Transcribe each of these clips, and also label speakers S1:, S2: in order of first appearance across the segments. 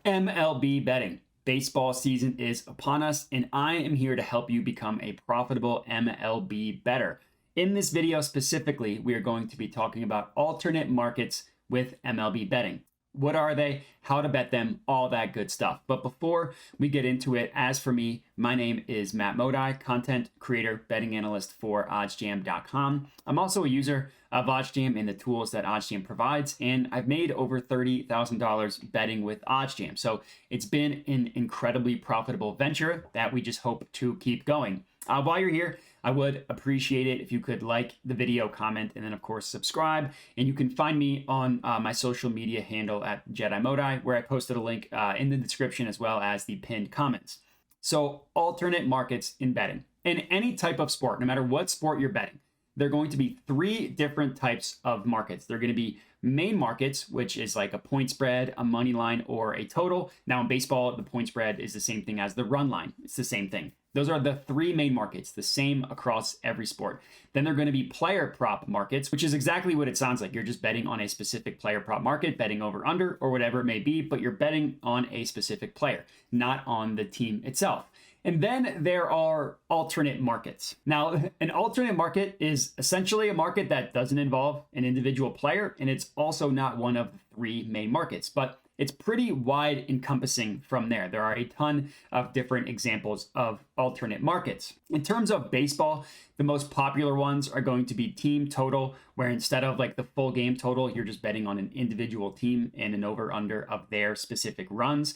S1: MLB betting. Baseball season is upon us, and I am here to help you become a profitable MLB bettor. In this video specifically, we are going to be talking about alternate markets with MLB betting. What are they? How to bet them? All that good stuff. But before we get into it, as for me, my name is Matt Modi, content creator, betting analyst for OddsJam.com. I'm also a user of OddsJam and the tools that OddsJam provides, and I've made over $30,000 betting with OddsJam. So it's been an incredibly profitable venture that we just hope to keep going. While you're here, I would appreciate it if you could like the video, comment, and then of course subscribe. And you can find me on my social media handle at Jedi Modi, where I posted a link in the description as well as the pinned comments. So alternate markets in betting. In any type of sport, no matter what sport you're betting, there are going to be three different types of markets. They're going to be main markets, which is like a point spread, a money line, or a total. Now in baseball, the point spread is the same thing as the run line. It's the same thing. Those are the three main markets, the same across every sport. Then they're going to be player prop markets, which is exactly what it sounds like. You're just betting on a specific player prop market, betting over under or whatever it may be, but you're betting on a specific player, not on the team itself. And then there are alternate markets. Now, an alternate market is essentially a market that doesn't involve an individual player, and it's also not one of the three main markets, but it's pretty wide encompassing from there. There are a ton of different examples of alternate markets. In terms of baseball, the most popular ones are going to be team total, where instead of like the full game total, you're just betting on an individual team and an over-under of their specific runs.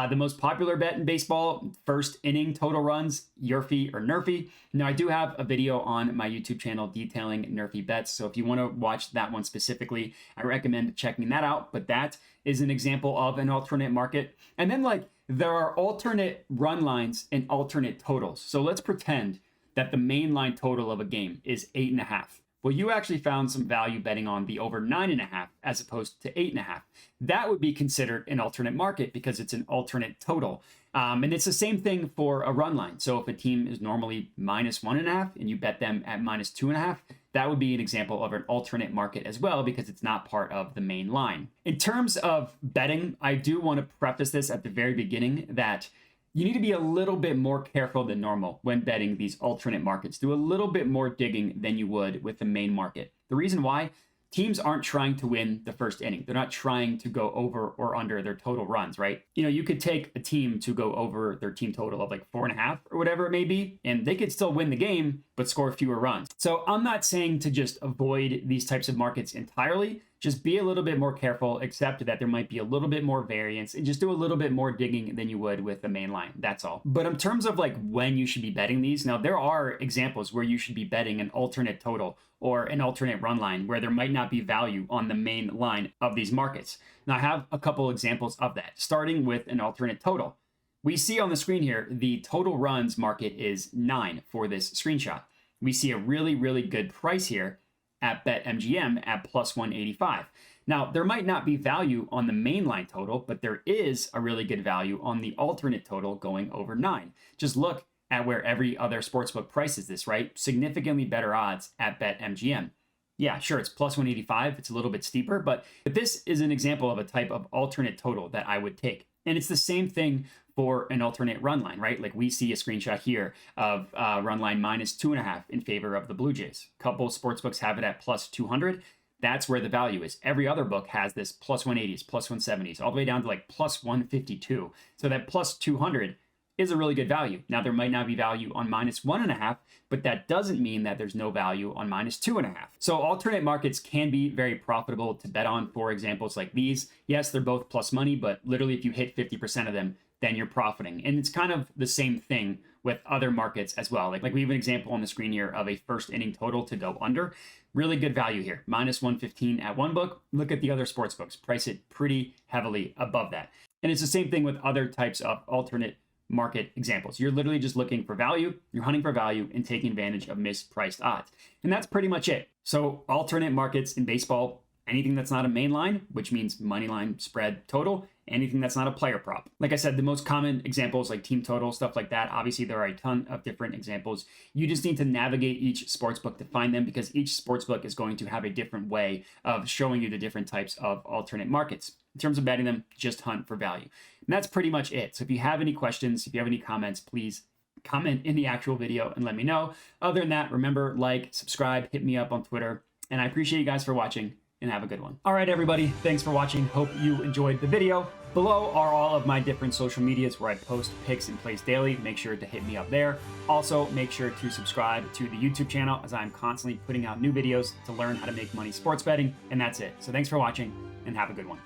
S1: The most popular bet in baseball, first inning total runs, YRFI or NRFI. Now, I do have a video on my YouTube channel detailing NRFI bets. So if you want to watch that one specifically, I recommend checking that out. But that is an example of an alternate market. And then there are alternate run lines and alternate totals. So let's pretend that the main line total of a game is 8.5. Well, you actually found some value betting on the over 9.5 as opposed to 8.5. That would be considered an alternate market because it's an alternate total. And it's the same thing for a run line. So if a team is normally -1.5 and you bet them at -2.5, that would be an example of an alternate market as well because it's not part of the main line. In terms of betting, I do want to preface this at the very beginning that you need to be a little bit more careful than normal when betting these alternate markets. Do a little bit more digging than you would with the main market. The reason why, teams aren't trying to win the first inning. They're not trying to go over or under their total runs, right? You know, you could take a team to go over their team total of like 4.5 or whatever it may be, and they could still win the game, but score fewer runs. So I'm not saying to just avoid these types of markets entirely. Just be a little bit more careful, accept that there might be a little bit more variance, and just do a little bit more digging than you would with the main line. That's all. But in terms of like when you should be betting these, now there are examples where you should be betting an alternate total or an alternate run line where there might not be value on the main line of these markets. Now I have a couple examples of that, starting with an alternate total. We see on the screen here, the total runs market is 9 for this screenshot. We see a really, really good price here at BetMGM at +185. Now, there might not be value on the mainline total, but there is a really good value on the alternate total going over 9. Just look at where every other sportsbook prices this, right? Significantly better odds at BetMGM. Yeah, sure, it's +185. It's a little bit steeper, but this is an example of a type of alternate total that I would take. And it's the same thing for an alternate run line, right? Like we see a screenshot here of run line -2.5 in favor of the Blue Jays. A couple sportsbooks have it at +200. That's where the value is. Every other book has this +180s, +170s, all the way down to like +152. So that +200 is a really good value. Now there might not be value on -1.5, but that doesn't mean that there's no value on -2.5. So alternate markets can be very profitable to bet on for examples like these. Yes, they're both plus money, but literally if you hit 50% of them, then you're profiting. And it's kind of the same thing with other markets as well. Like we have an example on the screen here of a first inning total to go under. Really good value here, -115 at one book. Look at the other sports books, price it pretty heavily above that. And it's the same thing with other types of alternate market examples. You're literally just looking for value, you're hunting for value and taking advantage of mispriced odds. And that's pretty much it. So alternate markets in baseball, anything that's not a main line, which means money line, spread, total, anything that's not a player prop. Like I said, the most common examples like team total, stuff like that. Obviously, there are a ton of different examples. You just need to navigate each sportsbook to find them because each sportsbook is going to have a different way of showing you the different types of alternate markets. In terms of betting them, just hunt for value. And that's pretty much it. So if you have any questions, if you have any comments, please comment in the actual video and let me know. Other than that, remember, like, subscribe, hit me up on Twitter. And I appreciate you guys for watching, and have a good one. All right, everybody, thanks for watching. Hope you enjoyed the video. Below are all of my different social medias where I post picks and plays daily. Make sure to hit me up there. Also, make sure to subscribe to the YouTube channel, as I'm constantly putting out new videos to learn how to make money sports betting. And that's it. So thanks for watching, and have a good one.